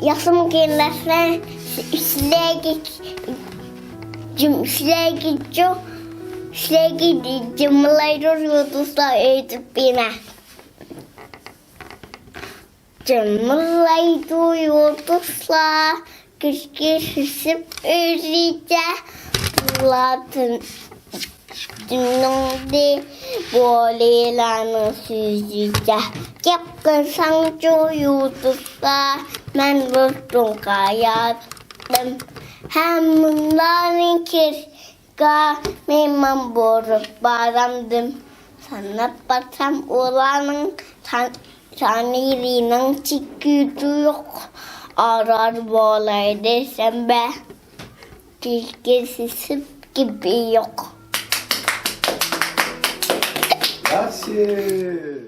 Yaşım gelirse cımlayır yıldızlar edip bine. Cımlayır yıldızlar kışkışıp ölüce. Bulatın dünümde bolelanı süzüce. Yapkınsan çoğu yıldızlar ben vurdum kayattım. Hem bunların kirga memem borup baramdım. Sana batam olanın tanrının çıkıdı yok. Arar bolay desem be. Tilkisi gibi yok. Merci.